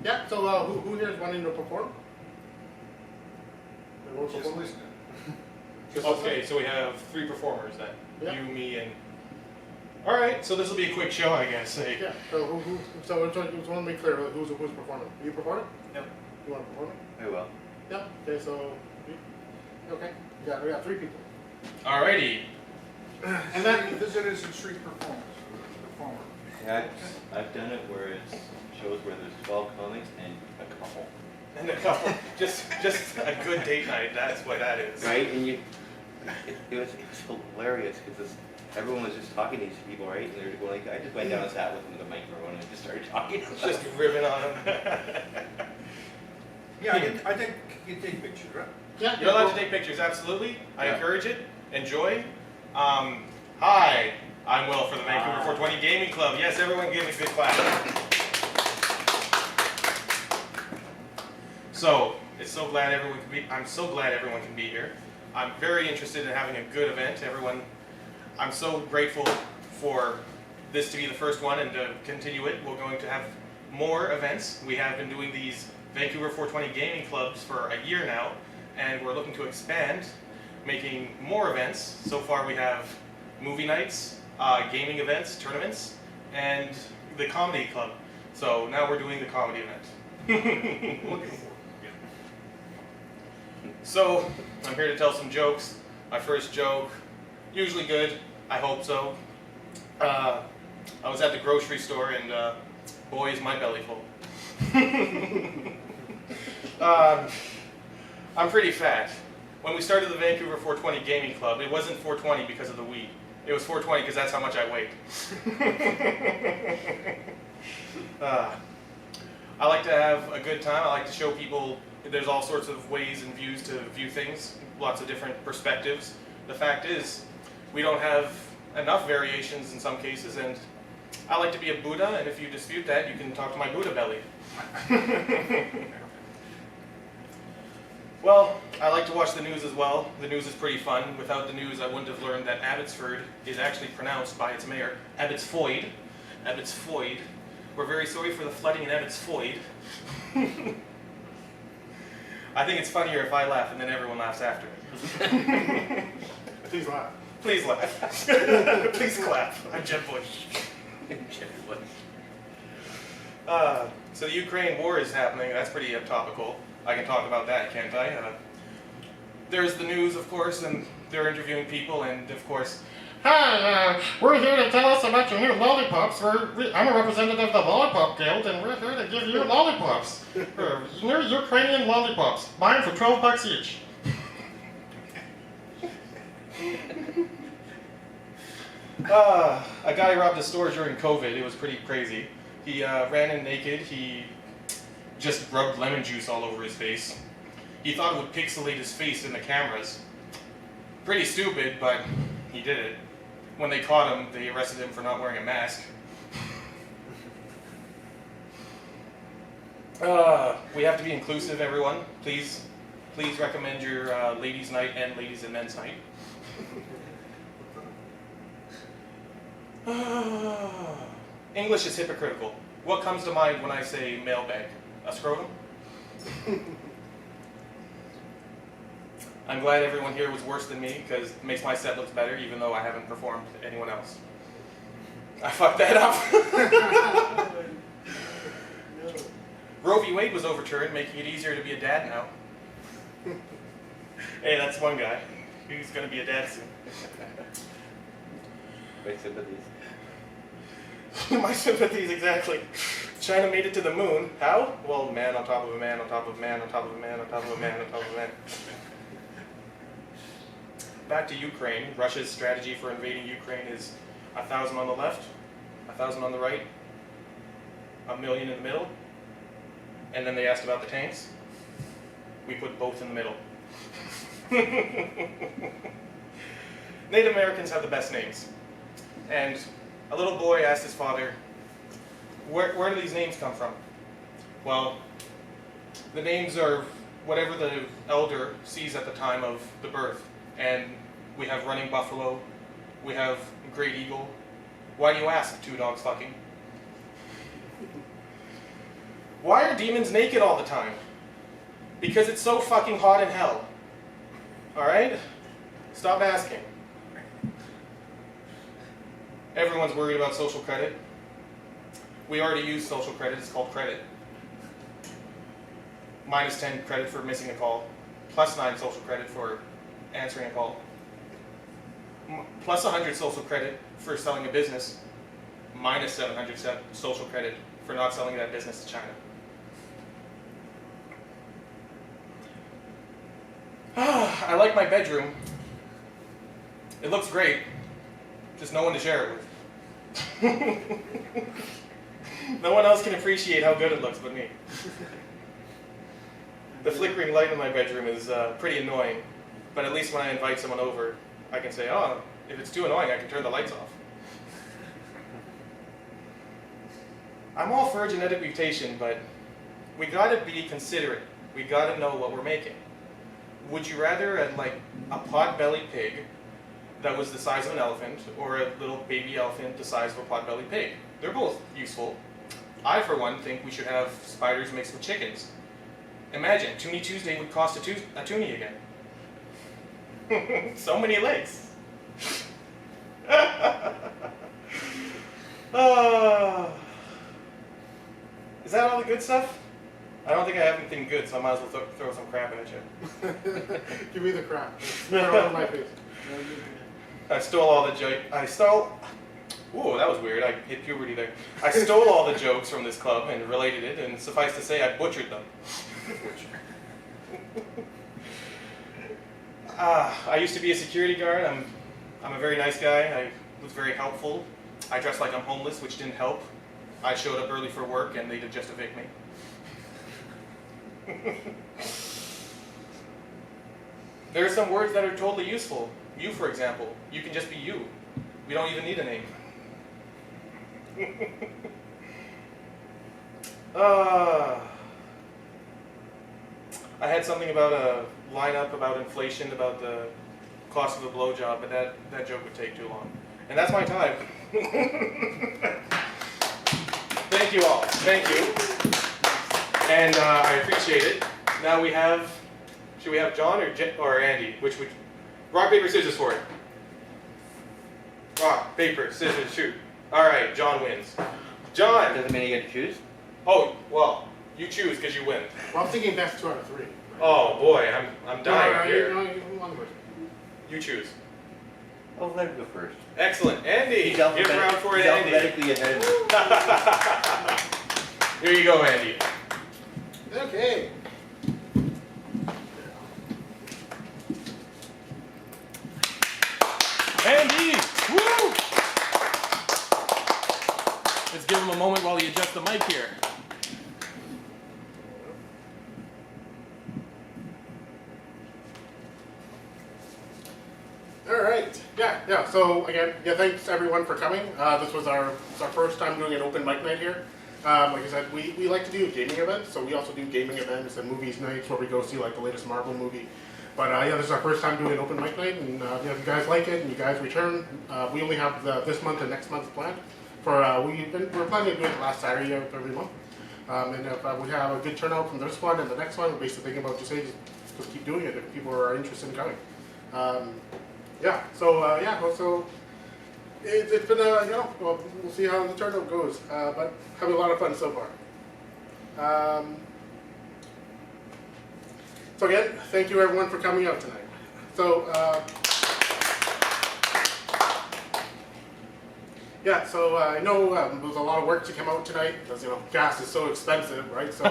Yeah, so who here is wanting to perform? Just listening. Okay, so we have 3 performers then. Yeah. You, me, and... Alright, so this will be a quick show, I guess. Hey. Yeah, so so just want to make clear who's performing. Are you performing? Yep. You want to perform? I will. Yeah, okay, so, okay, we got 3 people. Alrighty. And then, Visitors and street performers. Yeah, I've done it where it's shows where there's 12 comics and a couple. And a couple, just a good date night, that's what that is. Right? And it's hilarious because everyone was just talking to these people, right? And they're going like, I just went down and sat with them with a microphone and just started talking. Just ribbing on them. Yeah, I think you take pictures, right? yeah, You're allowed to take pictures, absolutely. I Yeah. encourage it. Enjoy. Hi, I'm Will for the Vancouver 420 Gaming Club. Yes, everyone give me a good clap. So, I'm so glad everyone can be here. I'm very interested in having a good event. I'm so grateful for this to be the first one and to continue it. We're going to have more events. We have been doing these Vancouver 420 Gaming Clubs for a year now, and we're looking to expand, making more events. So far we have movie nights, gaming events, tournaments, and the comedy club. So now we're doing the comedy event. Looking for. So, I'm here to tell some jokes. My first joke, usually good, I hope so. I was at the grocery store and boy is my belly full. I'm pretty fat. When we started the Vancouver 420 Gaming Club, it wasn't 420 because of the weed. It was 420 because that's how much I weighed. I like to have a good time. I like to show people there's all sorts of ways and views to view things, lots of different perspectives. The fact is, we don't have enough variations in some cases, and I like to be a Buddha, and if you dispute that, you can talk to my Buddha belly. Well, I like to watch the news as well. The news is pretty fun. Without the news, I wouldn't have learned that Abbotsford is actually pronounced by its mayor, Abbotsford. Abbotsford. We're very sorry for the flooding in Abbotsford. I think it's funnier if I laugh and then everyone laughs after me. Please laugh. Please laugh. Please clap. I'm Jeb Bush. So the Ukraine war is happening. That's pretty topical. I can talk about that, can't I? There's the news, of course, and they're interviewing people, and of course, Hi, we're here to tell us about your new lollipops. I'm a representative of the Lollipop Guild, and we're here to give you lollipops. New Ukrainian lollipops. Buy them for $12 each. a guy robbed a store during COVID. It was pretty crazy. He ran in naked. He just rubbed lemon juice all over his face. He thought it would pixelate his face in the cameras. Pretty stupid, but he did it. When they caught him, they arrested him for not wearing a mask. We have to be inclusive, everyone. Please recommend your ladies' night and ladies and men's night. English is hypocritical. What comes to mind when I say mailbag? A scrotum? I'm glad everyone here was worse than me, because it makes my set look better, even though I haven't performed to anyone else. I fucked that up. Roe v. Wade was overturned, making it easier to be a dad now. Hey, that's one guy. He's going to be a dad soon. My sympathies. My sympathies, exactly. China made it to the moon. How? Well, man on top of a man on top of a man on top of a man on top of a man on top of a man. Back to Ukraine. Russia's strategy for invading Ukraine is 1,000 on the left, 1,000 on the right, 1,000,000 in the middle, and then they asked about the tanks. We put both in the middle. Native Americans have the best names. And a little boy asked his father, where do these names come from? Well, the names are whatever the elder sees at the time of the birth. And we have running buffalo, we have great eagle. Why do you ask? 2 dogs fucking. Why are demons naked all the time? Because it's so fucking hot in hell. Alright? Stop asking. Everyone's worried about social credit. We already use social credit, it's called credit. Minus 10 credit for missing a call. Plus 9 social credit for answering a call. Plus 100 social credit for selling a business. Minus 700 social credit for not selling that business to China. I like my bedroom. It looks great. Just no one to share it with. No one else can appreciate how good it looks but me. The flickering light in my bedroom is pretty annoying, but at least when I invite someone over, I can say, oh, if it's too annoying, I can turn the lights off. I'm all for genetic mutation, but we gotta be considerate. We gotta know what we're making. Would you rather a pot-bellied pig that was the size of an elephant, or a little baby elephant the size of a pot-bellied pig? They're both useful. I, for one, think we should have spiders mixed with chickens. Imagine, Toonie Tuesday would cost a toonie again. So many legs. Is that all the good stuff? I don't think I have anything good, so I might as well throw some crap at you. Give me the crap. Throw it all in my face. I stole all the ooh, that was weird. I hit puberty there. I stole all the jokes from this club and related it, and suffice to say, I butchered them. I used to be a security guard. I'm a very nice guy. I was very helpful. I dressed like I'm homeless, which didn't help. I showed up early for work, and they did just evict me. There are some words that are totally useful. You, for example. You can just be you. We don't even need a name. I had something about a lineup about inflation, about the cost of a blowjob, but that joke would take too long. And that's my time. Thank you all. Thank you. And I appreciate it. Now we have, should we have John or Andy? Which would, rock, paper, scissors for it. Rock, paper, scissors, shoot. All right, John wins. John. Doesn't mean you get to choose. Oh, well, you choose because you win. Well, I'm thinking best 2 out of 3. Oh boy, I'm dying here. One person. You choose. Oh, let him go first. Excellent, Andy. He's Give a round for it, Andy. alphabetically ahead. Here you go, Andy. Okay. Andy! Woo! Let's give him a moment while he adjusts the mic here. All right. Yeah. So again, thanks everyone for coming. This was our first time doing an open mic night here. Like I said, we like to do gaming events, so we also do gaming events and movies nights where we go see like the latest Marvel movie. But this is our first time doing an open mic night, and if you guys like it and you guys return, we only have this month and next month planned. We're planning to do it last Saturday of every month. And if we have a good turnout from this one and the next one, we're basically thinking about just keep doing it if people are interested in coming. So it's been we'll see how the turnout goes, but having a lot of fun so far. So again, thank you everyone for coming out tonight. So I know there's a lot of work to come out tonight because gas is so expensive, right? So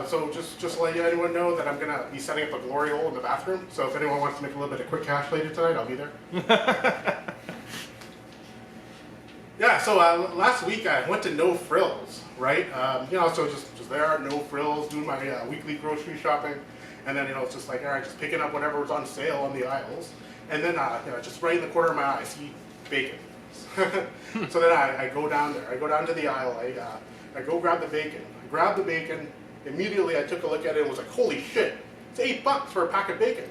so just to let anyone know that I'm gonna be setting up a glory hole in the bathroom. So if anyone wants to make a little bit of quick cash later tonight, I'll be there. So last week I went to No Frills, right? So just there, No Frills, doing my weekly grocery shopping, and then it's just like, all right, just picking up whatever was on sale on the aisles, and then just right in the corner of my eye, I see bacon. So then I go down there. I go down to the aisle. I go grab the bacon. I grab the bacon. Immediately I took a look at it and was like, holy shit! It's $8 for a pack of bacon.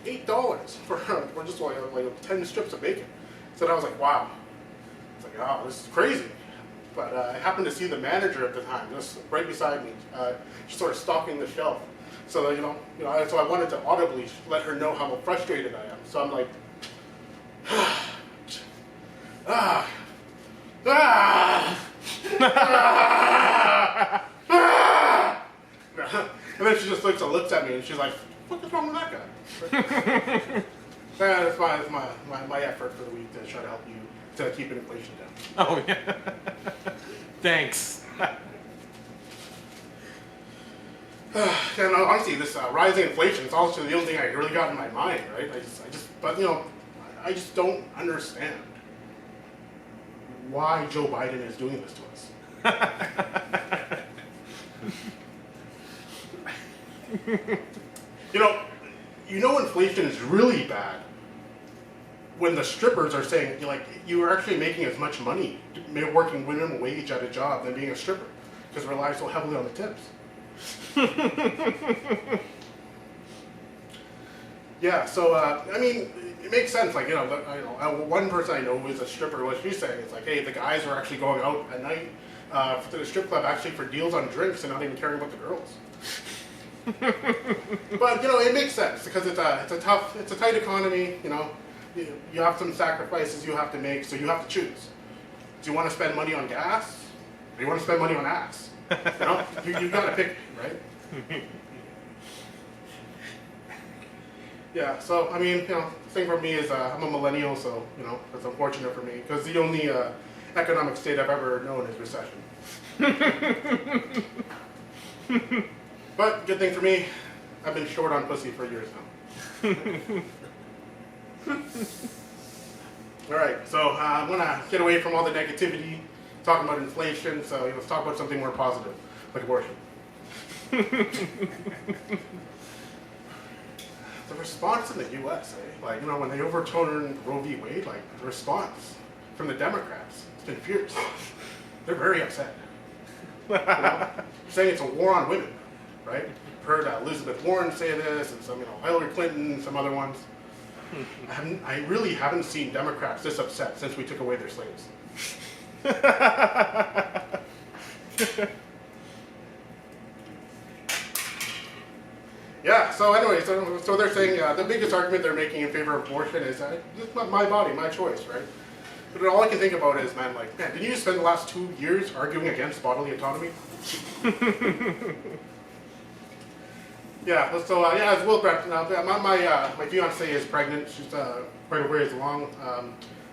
$8 for just like 10 strips of bacon. So then I was like, wow. It's like, oh, this is crazy. but I happened to see the manager at the time, just right beside me, just sort of stalking the shelf. So so I wanted to audibly let her know how frustrated I am. So I'm like, ah, ah, ah, ah. And then she just looks at me and she's like, what is wrong with that guy? That's my effort for the week to try to help you to keep inflation down. Oh, yeah. Thanks. And honestly, this rising inflation is also the only thing I really got in my mind, right? I just don't understand why Joe Biden is doing this to us. Inflation is really bad when the strippers are saying, you are actually making as much money working minimum wage at a job than being a stripper, because it relies so heavily on the tips. Yeah, so it makes sense. One person I know who is a stripper, what she's saying is hey, the guys are actually going out at night to the strip club actually for deals on drinks and not even caring about the girls. But it makes sense because it's a tight economy. You have some sacrifices you have to make, so you have to choose. Do you want to spend money on gas, or do you want to spend money on ass? You've got to pick, right? Yeah. So the thing for me is I'm a millennial, so it's unfortunate for me because the only economic state I've ever known is recession. But good thing for me, I've been short on pussy for years now. All right, so I'm gonna get away from all the negativity, talking about inflation. So let's talk about something more positive, like abortion. The response in the U.S., when they overturned Roe v. Wade, the response from the Democrats, it's been fierce. They're very upset. Saying it's a war on women. Right? Heard Elizabeth Warren say this, and some, Hillary Clinton, some other ones. I really haven't seen Democrats this upset since we took away their slaves. Yeah. So anyway, so they're saying the biggest argument they're making in favor of abortion is it's my body, my choice, right? But all I can think about is, man, didn't you spend the last 2 years arguing against bodily autonomy? Yeah, so as Will brought up, my fiance is pregnant. She's quite a ways along.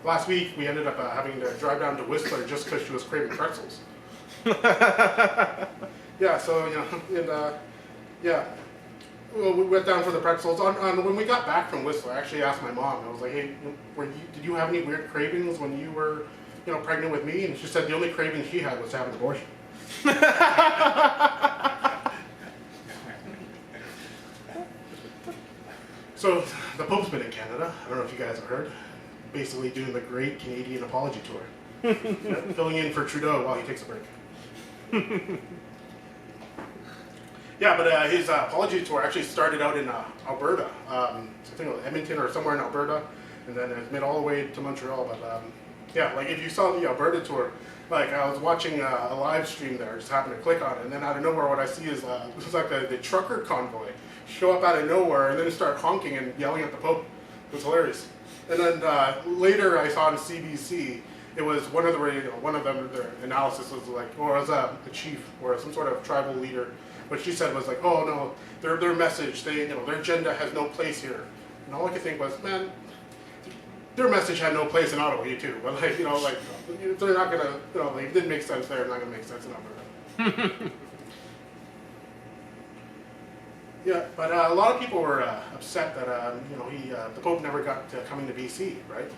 Last week we ended up having to drive down to Whistler just because she was craving pretzels. Yeah, so we went down for the pretzels. When we got back from Whistler, I actually asked my mom. I was like, "Hey, did you have any weird cravings when you were, pregnant with me?" And she said the only craving she had was to have an abortion. So the Pope's been in Canada. I don't know if you guys have heard. Basically doing the Great Canadian Apology Tour, filling in for Trudeau while he takes a break. Yeah, but his apology tour actually started out in Alberta. I think it was Edmonton or somewhere in Alberta, and then it made all the way to Montreal. But if you saw the Alberta tour, I was watching a live stream there, just happened to click on it, and then out of nowhere, what I see is it was like the trucker convoy show up out of nowhere and then start honking and yelling at the Pope. It was hilarious. And then later, I saw on CBC. It was one of them. Their analysis was or as a chief or some sort of tribal leader. What she said was oh no, their message, their agenda has no place here. And all I could think was, man, their message had no place in Ottawa too. But they're not gonna, it didn't make sense there. It's not gonna make sense in Alberta. Yeah, but a lot of people were upset that the Pope never got coming to BC, right?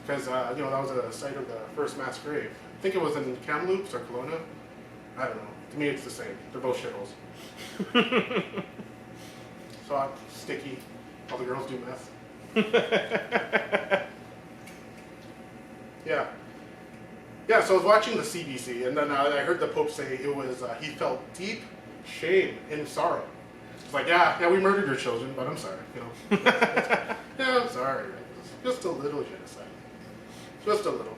Because that was a site of the first mass grave. I think it was in Kamloops or Kelowna. I don't know. To me, it's the same. They're both shitholes. Hot, sticky. All the girls do meth. Yeah. Yeah. So I was watching the CBC, and then I heard the Pope say it was he felt deep shame and sorrow. It's yeah, we murdered your children, but I'm sorry. Yeah, I'm sorry. Just a little genocide. Just a little.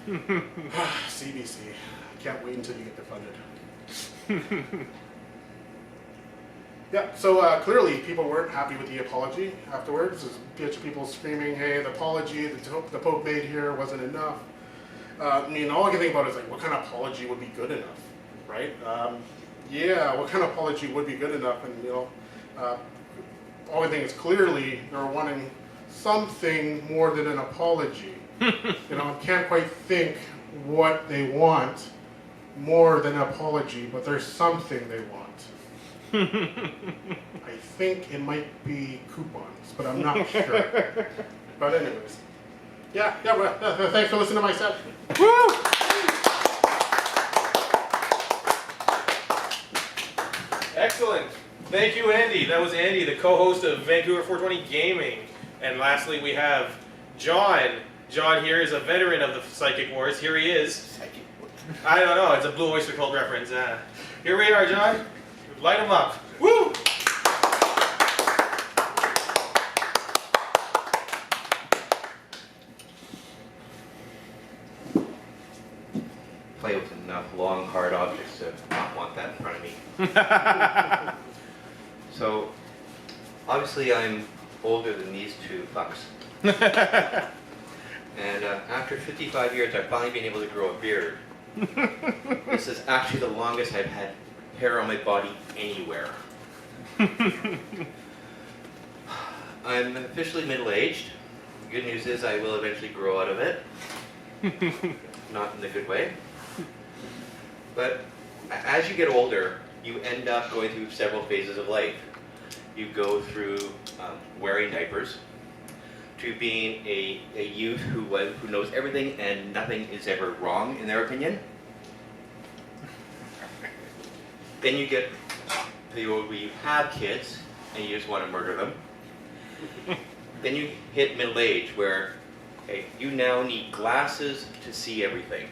CBC. Can't wait until you get defunded. Yeah, so clearly people weren't happy with the apology afterwards. There's a bunch of people screaming, hey, the apology the Pope made here wasn't enough. I mean, all I can think about is like, what kind of apology would be good enough, right? Yeah, what kind of apology would be good enough? And, you know, all I think is clearly they're wanting something more than an apology. You know, I can't quite think what they want more than an apology, but there's something they want. I think it might be coupons, but I'm not sure. But anyways, well, thanks for listening to my set. Woo! Excellent. Thank you, Andy. That was Andy, the co-host of Vancouver 420 Gaming. And lastly, we have John. John here is a veteran of the Psychic Wars. Here he is. Psychic. I don't know. It's a Blue Oyster Cult reference. Here we are, John. Light him up. Woo! Play with enough long, hard objects to not want that in front of me. So, obviously I'm older than these two fucks. And after 55 years, I've finally been able to grow a beard. This is actually the longest I've had hair on my body anywhere. I'm officially middle-aged. The good news is I will eventually grow out of it. Not in the good way. But as you get older, you end up going through several phases of life. You go through wearing diapers, to being a youth who knows everything and nothing is ever wrong in their opinion. Then you get to where you have kids and you just want to murder them. Then you hit middle age where you now need glasses to see everything.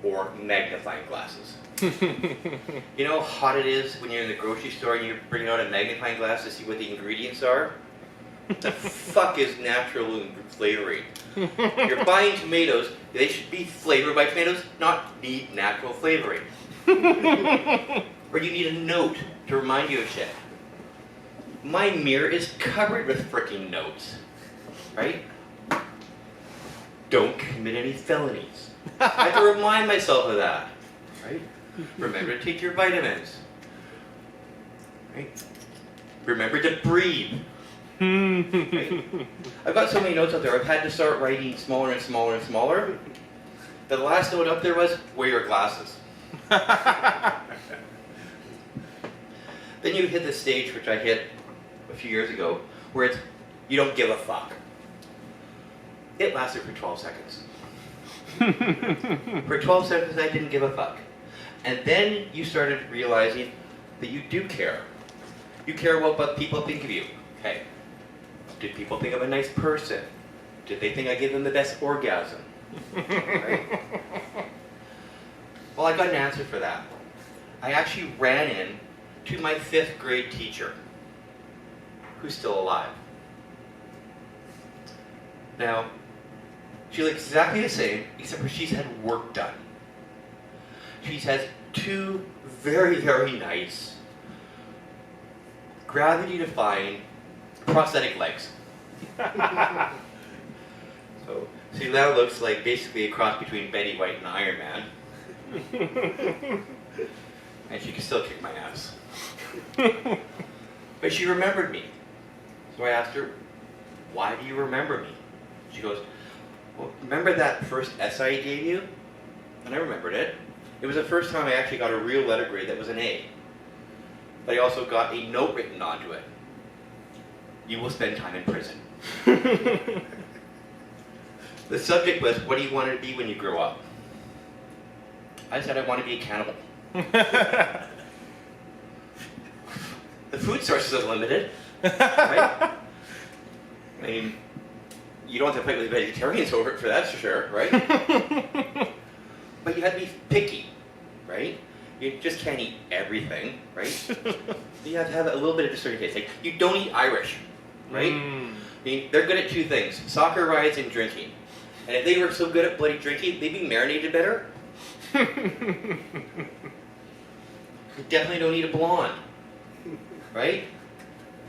Or magnifying glasses. You know how hot it is when you're in the grocery store and you're bringing out a magnifying glass to see what the ingredients are? The fuck is natural flavoring? You're buying tomatoes, they should be flavored by tomatoes, not need natural flavoring. Or you need a note to remind you of shit. My mirror is covered with frickin' notes. Right? Don't commit any felonies. I have to remind myself of that. Right? Remember to take your vitamins. Right? Remember to breathe. Right? I've got so many notes up there, I've had to start writing smaller and smaller and smaller. The last note up there was, wear your glasses. Then you hit the stage, which I hit a few years ago, where it's, you don't give a fuck. It lasted for 12 seconds. For 12 seconds, I didn't give a fuck. And then you started realizing that you do care. You care about what people think of you. Okay. Did people think I'm a nice person? Did they think I gave them the best orgasm? Right? Well, I got an answer for that. I actually ran in to my 5th grade teacher, who's still alive. Now, she looks exactly the same, except for she's had work done. She has 2 very, very nice, gravity-defying prosthetic legs. So, see, that looks like basically a cross between Betty White and Iron Man. And she can still kick my ass. But she remembered me. So I asked her, why do you remember me? She goes, well, remember that first essay I gave you? And I remembered it. It was the first time I actually got a real letter grade that was an A. But I also got a note written onto it. You will spend time in prison. The subject was, what do you want to be when you grow up? I said I want to be a cannibal. The food sources are limited, right? I mean, you don't have to fight with vegetarians over it for that, for sure, right? But you have to be picky, right? You just can't eat everything, right? You have to have a little bit of discerning taste. Like, you don't eat Irish, right? I mean, they're good at 2 things: soccer rides and drinking. And if they were so good at bloody drinking, they'd be marinated better. You definitely don't need a blonde, right?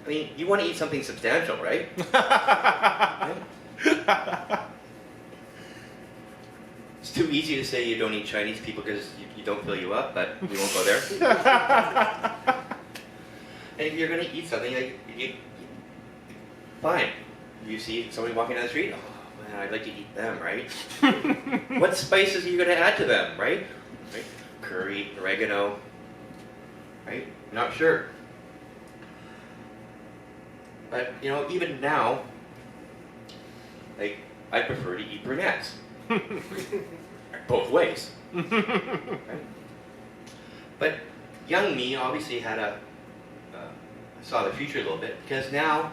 I mean, you want to eat something substantial, right? It's too easy to say you don't eat Chinese people because you don't fill you up, but we won't go there. And if you're going to eat something, fine. You see somebody walking down the street, oh man, I'd like to eat them, right? What spices are you going to add to them, right? Curry, oregano, right? Not sure. But, you know, even now, like, I prefer to eat brunettes. Both ways. Right? But young me obviously had saw the future a little bit, because now